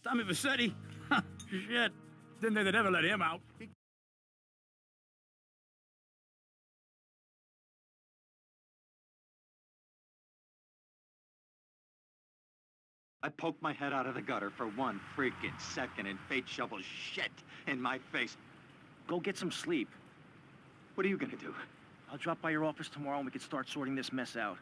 Tommy Vassetti? Shit. Didn't think they'd ever let him out. I poked my head out of the gutter for 1 freaking second and fate shovels shit in my face. Go get some sleep. What are you gonna do? I'll drop by your office tomorrow and we can start sorting this mess out.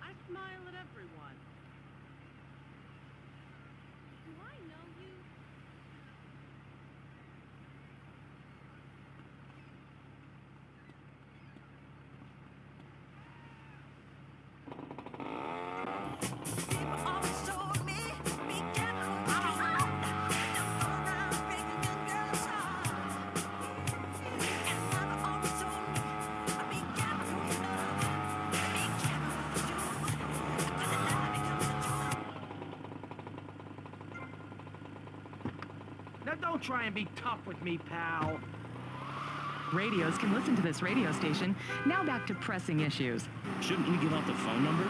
I smile at everyone. Do I know you? Now don't try and be tough with me, pal. Radios can listen to this radio station. Now back to pressing issues. Shouldn't we give out the phone number?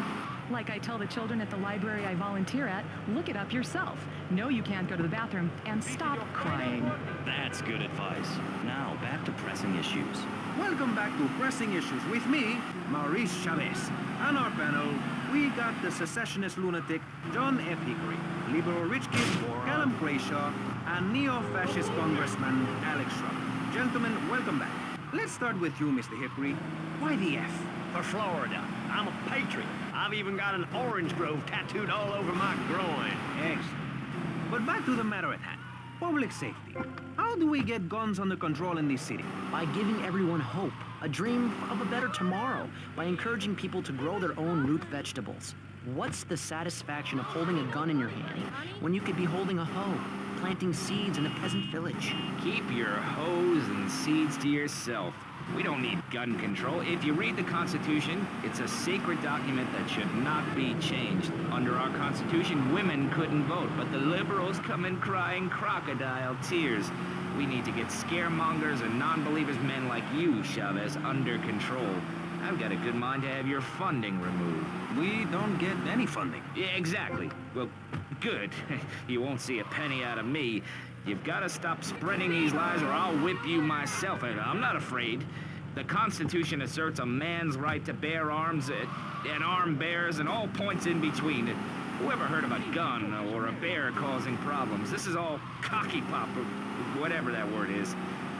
Like I tell the children at the library I volunteer at, look it up yourself. No, you can't go to the bathroom, and stop crying. That's good advice. Now, back to pressing issues. Welcome back to Pressing Issues with me, Maurice Chavez. On our panel, we got the secessionist lunatic John F. Hickory, liberal rich kid Callum Grayshaw, and neo-fascist congressman Alex Shrub. Gentlemen, welcome back. Let's start with you, Mr. Hickory. Why the F? For Florida. I'm a patriot. I've even got an orange grove tattooed all over my groin. Excellent. But back to the matter at hand. Public safety. How do we get guns under control in this city? By giving everyone hope, a dream of a better tomorrow, by encouraging people to grow their own root vegetables. What's the satisfaction of holding a gun in your hand when you could be holding a hoe, planting seeds in a peasant village? Keep your hoes and seeds to yourself. We don't need gun control. If you read the Constitution, it's a sacred document that should not be changed. Under our Constitution, women couldn't vote, but the liberals come in crying crocodile tears. We need to get scaremongers and non-believers, men like you, Chavez, under control. I've got a good mind to have your funding removed. We don't get any funding. Yeah, exactly. Well, good. You won't see a penny out of me. You've got to stop spreading these lies or I'll whip you myself. And I'm not afraid. The Constitution asserts a man's right to bear arms and armed bears and all points in between. Whoever heard of a gun or a bear causing problems? This is all cocky pop or whatever that word is.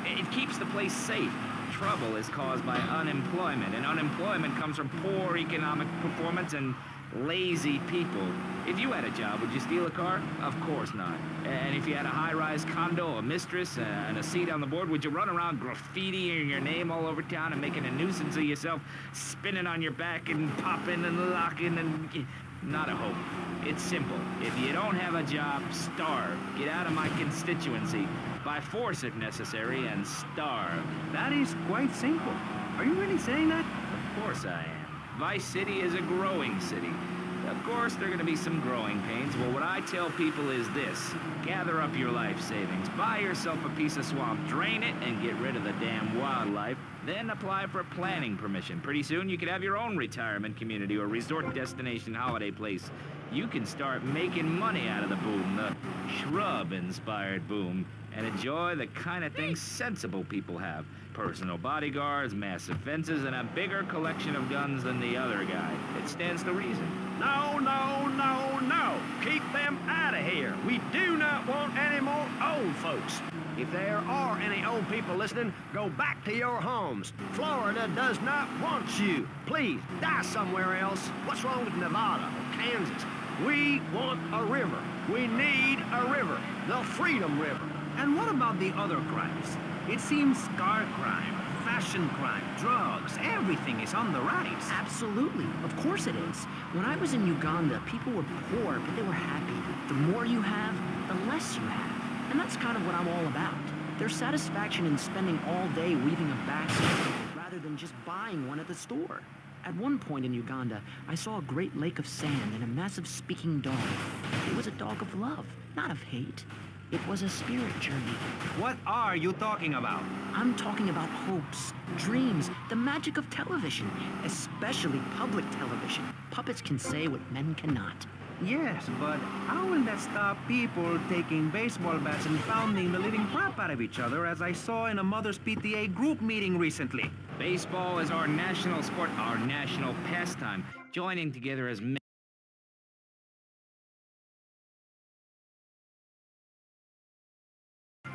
It keeps the place safe. Trouble is caused by unemployment, and unemployment comes from poor economic performance and lazy people. If you had a job, would you steal a car? Of course not. And if you had a high-rise condo, a mistress, and a seat on the board, would you run around graffitiing your name all over town and making a nuisance of yourself, spinning on your back and popping and locking and... Not a hope. It's simple. If you don't have a job, starve. Get out of my constituency. By force if necessary, and starve. That is quite simple. Are you really saying that? Of course I am. Vice City is a growing city. Of course, there are going to be some growing pains. Well, what I tell people is this. Gather up your life savings. Buy yourself a piece of swamp. Drain it and get rid of the damn wildlife. Then apply for planning permission. Pretty soon, you could have your own retirement community or resort destination holiday place. You can start making money out of the boom, the shrub-inspired boom, and enjoy the kind of things sensible people have. Personal bodyguards, massive fences, and a bigger collection of guns than the other guy. It stands to reason. No, no, no, no. Keep them out of here. We do not want any more old folks. If there are any old people listening, go back to your homes. Florida does not want you. Please, die somewhere else. What's wrong with Nevada or Kansas? We want a river. We need a river. The Freedom River. And what about the other crimes? It seems car crime, fashion crime, drugs, everything is on the rise. Absolutely. Of course it is. When I was in Uganda, people were poor, but they were happy. The more you have, the less you have. And that's kind of what I'm all about. There's satisfaction in spending all day weaving a basket rather than just buying one at the store. At one point in Uganda, I saw a great lake of sand and a massive speaking dog. It was a dog of love, not of hate. It was a spirit journey. What are you talking about? I'm talking about hopes, dreams, the magic of television, especially public television. Puppets can say what men cannot. Yes, but how will that stop people taking baseball bats and pounding the living crap out of each other, as I saw in a Mother's PTA group meeting recently? Baseball is our national sport, our national pastime. Joining together as men. I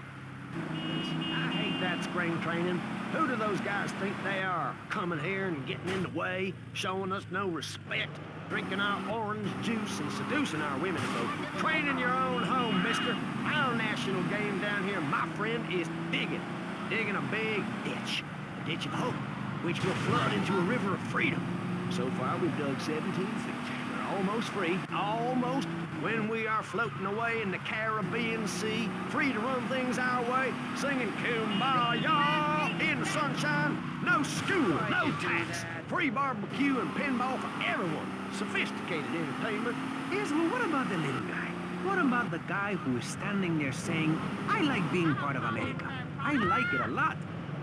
hate that spring training. Who do those guys think they are? Coming here and getting in the way, showing us no respect, drinking our orange juice and seducing our women folk. Training your own home, mister. Our national game down here, my friend, is digging. Digging a big ditch. A ditch of hope, which will flood into a river of freedom. So far, we've dug 17 feet. We're almost free. Almost. When we are floating away in the Caribbean Sea, free to run things our way, singing Kumbaya in the sunshine. No school, no tax. Free barbecue and pinball for everyone. Sophisticated entertainment. Yes, but what about the little guy? What about the guy who is standing there saying, I like being part of America. I like it a lot.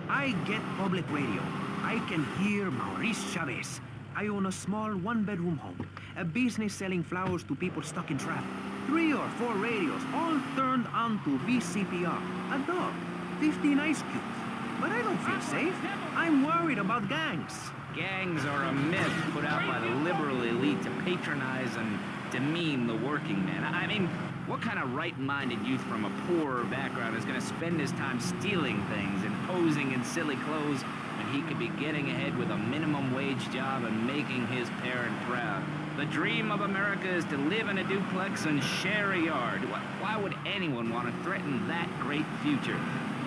I get public radio. I can hear Maurice Chavez. I own a small one-bedroom home, a business selling flowers to people stuck in traffic. 3 or 4 radios, all turned on to VCPR. A dog, 15 ice cubes. But I don't feel safe. I'm worried about gangs. Gangs are a myth put out by the liberal elite to patronize and demean the working man. I mean, what kind of right-minded youth from a poorer background is going to spend his time stealing things and posing in silly clothes when he could be getting ahead with a minimum wage job and making his parent proud? The dream of America is to live in a duplex and share a yard. Why would anyone want to threaten that great future?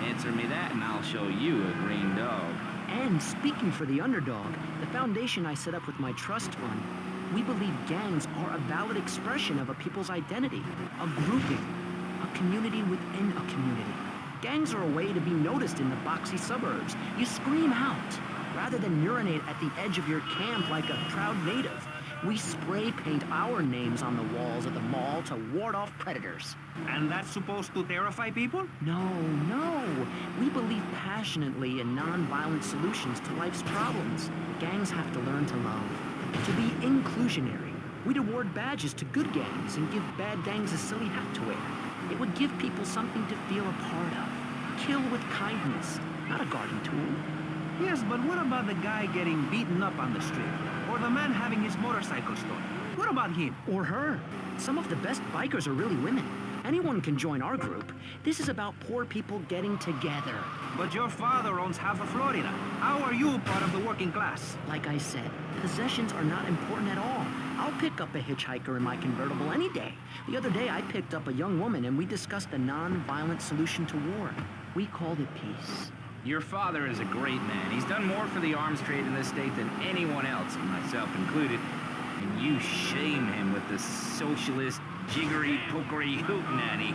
Answer me that and I'll show you a green dog. And speaking for the underdog, the foundation I set up with my trust fund, we believe gangs are a valid expression of a people's identity, a grouping, a community within a community. Gangs are a way to be noticed in the boxy suburbs. You scream out, rather than urinate at the edge of your camp like a proud native. We spray paint our names on the walls of the mall to ward off predators. And that's supposed to terrify people? No. We believe passionately in non-violent solutions to life's problems. Gangs have to learn to love, to be inclusionary. We'd award badges to good gangs and give bad gangs a silly hat to wear. It would give people something to feel a part of. Kill with kindness, not a guarding tool. Yes, but what about the guy getting beaten up on the street? Or the man having his motorcycle stolen? What about him? Or her. Some of the best bikers are really women. Anyone can join our group. This is about poor people getting together. But your father owns half of Florida. How are you part of the working class? Like I said, possessions are not important at all. I'll pick up a hitchhiker in my convertible any day. The other day, I picked up a young woman and we discussed a non-violent solution to war. We called it peace. Your father is a great man. He's done more for the arms trade in this state than anyone else, myself included. And you shame him with this socialist, jiggery, pokery hootenanny.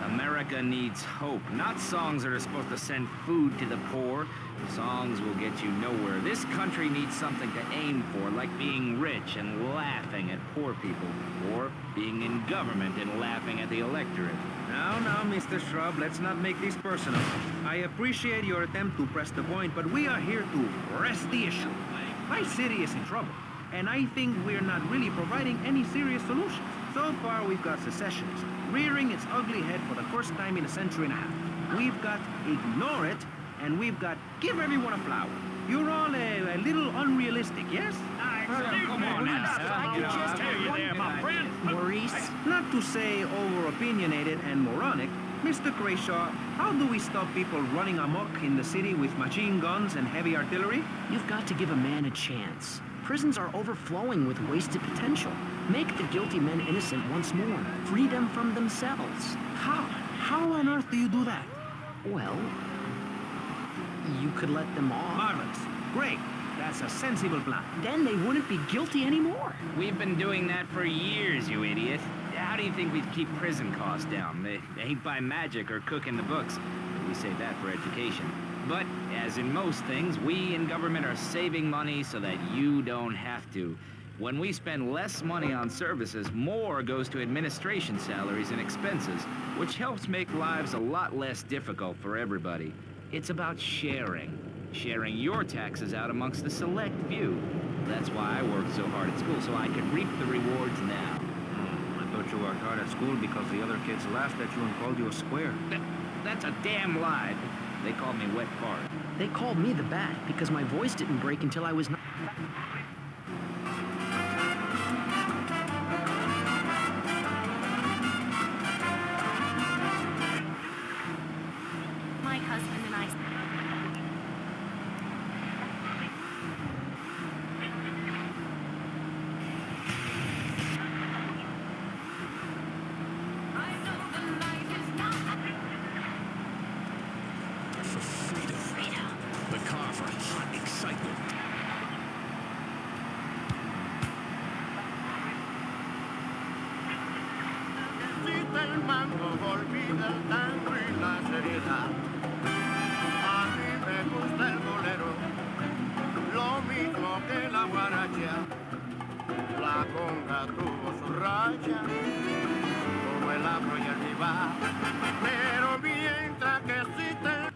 America needs hope, not songs that are supposed to send food to the poor. Songs will get you nowhere. This country needs something to aim for, like being rich and laughing at poor people, or being in government and laughing at the electorate. Now, Mr. Shrub, let's not make this personal. I appreciate your attempt to press the point, but we are here to press the issue. My city is in trouble, and I think we're not really providing any serious solutions. So far, we've got secessionists rearing its ugly head for the first time in a century and a half. We've got ignore it, and we've got give everyone a flower. You're all a little unrealistic, yes? Come on now. Maurice? Not to say over-opinionated and moronic, Mr. Crashaw, how do we stop people running amok in the city with machine guns and heavy artillery? You've got to give a man a chance. Prisons are overflowing with wasted potential. Make the guilty men innocent once more. Free them from themselves. How? How on earth do you do that? Well, you could let them off. Marvelous. Great. That's a sensible plan. Then they wouldn't be guilty anymore. We've been doing that for years, you idiot. How do you think we'd keep prison costs down? They ain't by magic or cooking the books. We save that for education. But, as in most things, we in government are saving money so that you don't have to. When we spend less money on services, more goes to administration salaries and expenses, which helps make lives a lot less difficult for everybody. It's about sharing. Sharing your taxes out amongst the select few. That's why I worked so hard at school, so I could reap the rewards now. I thought you worked hard at school because the other kids laughed at you and called you a square. That's a damn lie. They called me wet fart. They called me the Bat because my voice didn't break until I was... My husband and I... The car for hot excitement. El mango olvida el tango y la seriedad. A mí me gusta el bolero, lo mismo que la guaracha. La conga tuvo su racha, como el afro y el vivar. Pero mientras que existen...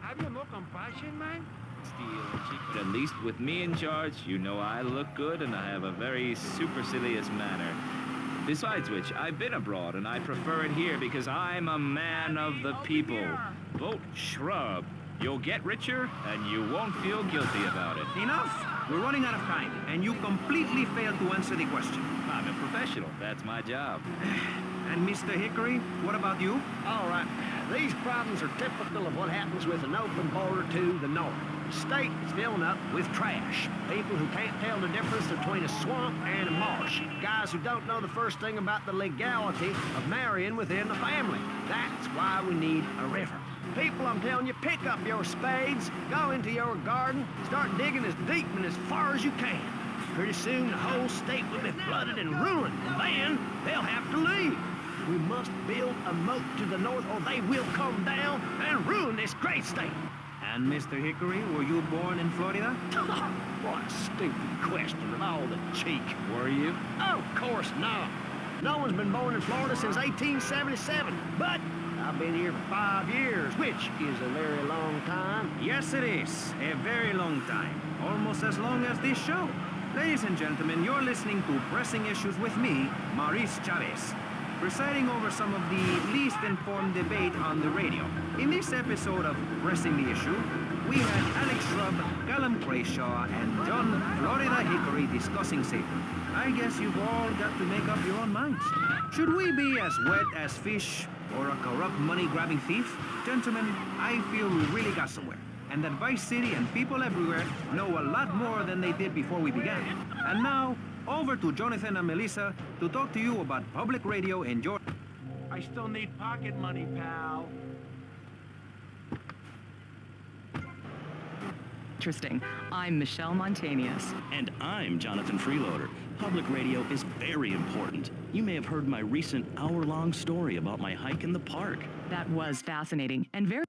Have you no compassion, man? But at least with me in charge, you know I look good and I have a very supercilious manner. Besides which, I've been abroad and I prefer it here because I'm a man of the people. Vote shrub. You'll get richer and you won't feel guilty about it. Enough! We're running out of time, and you completely failed to answer the question. I'm a professional. That's my job. And Mr. Hickory, what about you? All right, these problems are typical of what happens with an open border to the north. The state is filling up with trash. People who can't tell the difference between a swamp and a marsh. Guys who don't know the first thing about the legality of marrying within the family. That's why we need a river. People, I'm telling you, pick up your spades, go into your garden, start digging as deep and as far as you can. Pretty soon the whole state will be flooded and ruined, and then they'll have to leave. We must build a moat to the north or they will come down and ruin this great state. And Mr. Hickory, were you born in Florida? What a stupid question with all the cheek. Were you? Of course not. No one's been born in Florida since 1877, but I've been here for 5 years, which is a very long time. Yes, it is. A very long time. Almost as long as this show. Ladies and gentlemen, you're listening to Pressing Issues with me, Maurice Chavez, presiding over some of the least informed debate on the radio. In this episode of Pressing the Issue, we had Alex Shrub, Callum Crayshaw, and John Florida Hickory discussing safety. I guess you've all got to make up your own minds. Should we be as wet as fish or a corrupt money-grabbing thief? Gentlemen, I feel we really got somewhere, and that Vice City and people everywhere know a lot more than they did before we began. And now, over to Jonathan and Melissa to talk to you about public radio in Georgia. I still need pocket money, pal. Interesting. I'm Michelle Montanious. And I'm Jonathan Freeloader. Public radio is very important. You may have heard my recent hour-long story about my hike in the park. That was fascinating and very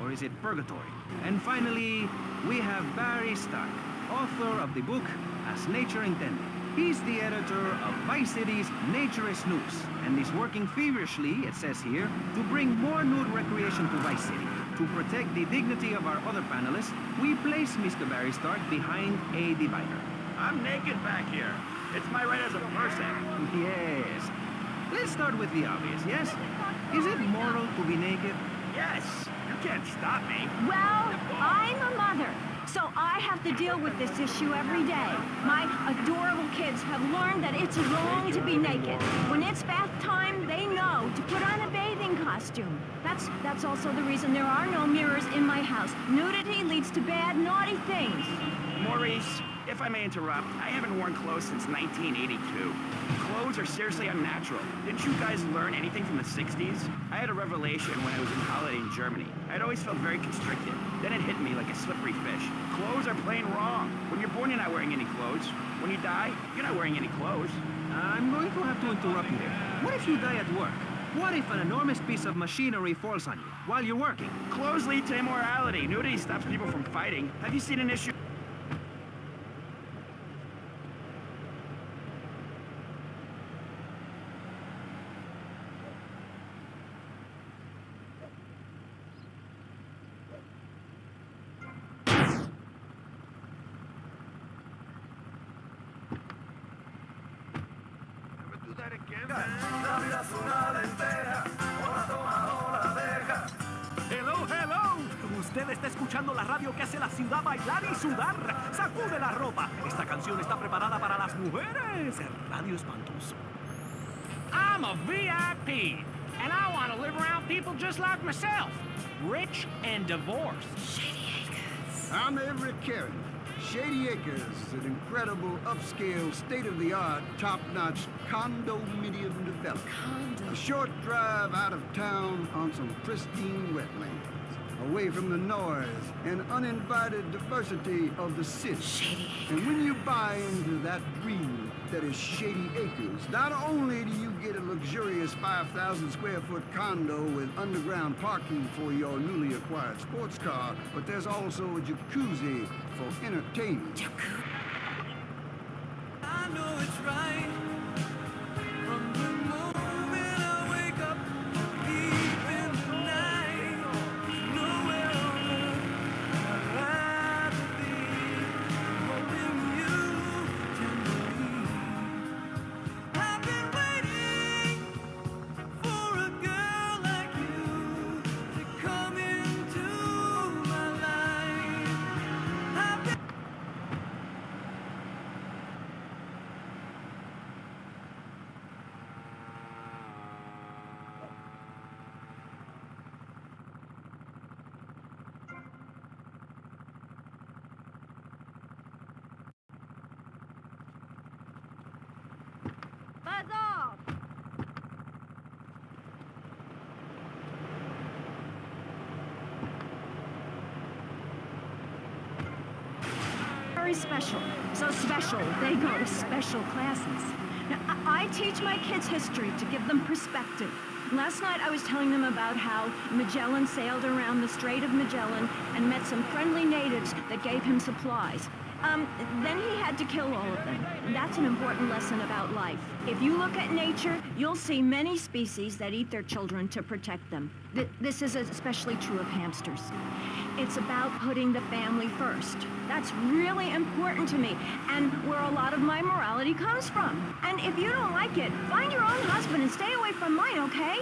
or is it purgatory? And finally, we have Barry Stark, author of the book As Nature Intended. He's the editor of Vice City's Nature is News, and is working feverishly, it says here, to bring more nude recreation to Vice City. To protect the dignity of our other panelists, we place Mr. Barry Stark behind a divider. I'm naked back here. It's my right as a person. Yes. Let's start with the obvious, yes? Is it moral to be naked? Yes. You can't stop me. Well, I'm a mother, so I have to deal with this issue every day. My adorable kids have learned that it's wrong to be naked. When it's bath time, they know to put on a bathing costume. That's also the reason there are no mirrors in my house. Nudity leads to bad, naughty things. Maurice, if I may interrupt, I haven't worn clothes since 1982. Clothes are seriously unnatural. Didn't you guys learn anything from the 60s? I had a revelation when I was on holiday in Germany. I'd always felt very constricted. Then it hit me like a slippery fish. Clothes are plain wrong. When you're born, you're not wearing any clothes. When you die, you're not wearing any clothes. I'm going to have to interrupt you there. What if you die at work? What if an enormous piece of machinery falls on you while you're working? Clothes lead to immorality. Nudity stops people from fighting. Have you seen an issue? Hello, hello. Usted está escuchando la radio que hace la ciudad bailar y sudar. Sacude la ropa. Esta canción está preparada para las mujeres. Radio Espantoso. I'm a VIP, and I want to live around people just like myself, rich and divorced. I'm Everett Carey. Shady Acres is an incredible, upscale, state-of-the-art, top-notch condominium development. A short drive out of town on some pristine wetlands, away from the noise and uninvited diversity of the city. And when you buy into that dream that is Shady Acres, not only do you get a luxurious 5,000 square foot condo with underground parking for your newly acquired sports car, but there's also a jacuzzi for entertainment. know it's right. From the moment I wake up to deep in the night, nowhere on earth I'd rather be holding you tenderly. I've been waiting for a girl like you to come into my life. I've been Buzz off! Very special. So special, they go to special classes. Now, I teach my kids history to give them perspective. Last night I was telling them about how Magellan sailed around the Strait of Magellan and met some friendly natives that gave him supplies. Then he had to kill all of them. That's an important lesson about life. If you look at nature, you'll see many species that eat their children to protect them. This is especially true of hamsters. It's about putting the family first. That's really important to me, and where a lot of my morality comes from. And if you don't like it, find your own husband and stay away from mine, okay?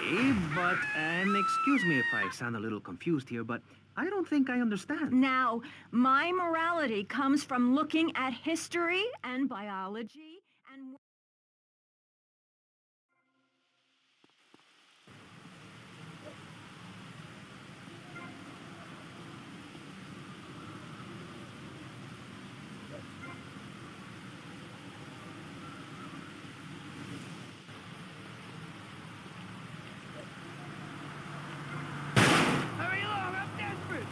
Okay, but, and excuse me if I sound a little confused here, but I don't think I understand. Now, my morality comes from looking at history and biology and... Hurry along, I'm desperate.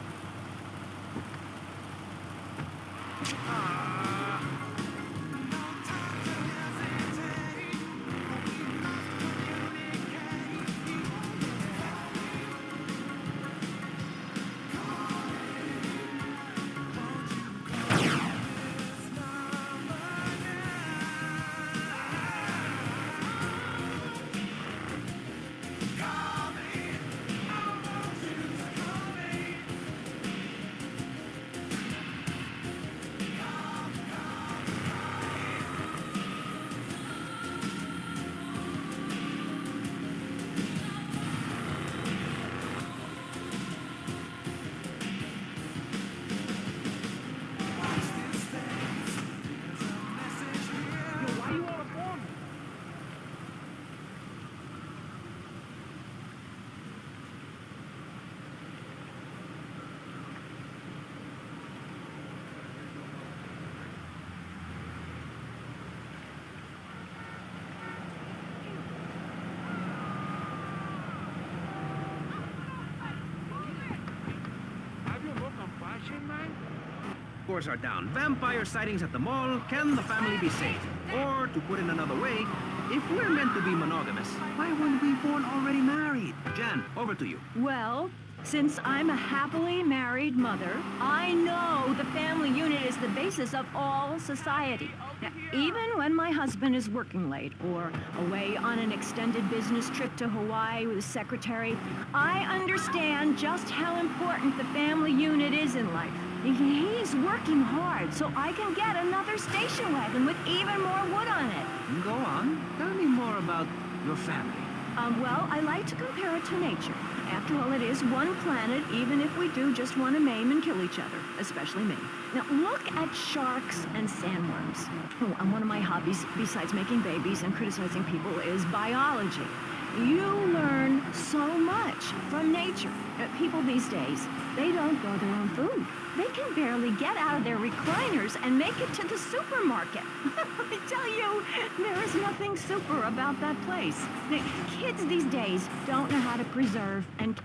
Scores are down. Vampire sightings at the mall. Can the family be saved? Or, to put it another way, if we're meant to be monogamous, why weren't we born already married? Jan, over to you. Well, since I'm a happily married mother, I know the family unit is the basis of all society. Now, even when my husband is working late or away on an extended business trip to Hawaii with his secretary, I understand just how important the family unit is in life. He's working hard so I can get another station wagon with even more wood on it. Go on. Tell me more about your family. Well, I like to compare it to nature. After all, it is one planet, even if we do just want to maim and kill each other, especially me. Now, look at sharks and sandworms. Oh, and one of my hobbies, besides making babies and criticizing people, is biology. You learn so much from nature. People these days, they don't grow their own food. They can barely get out of their recliners and make it to the supermarket. I tell you, there is nothing super about that place. Now, kids these days don't know how to preserve and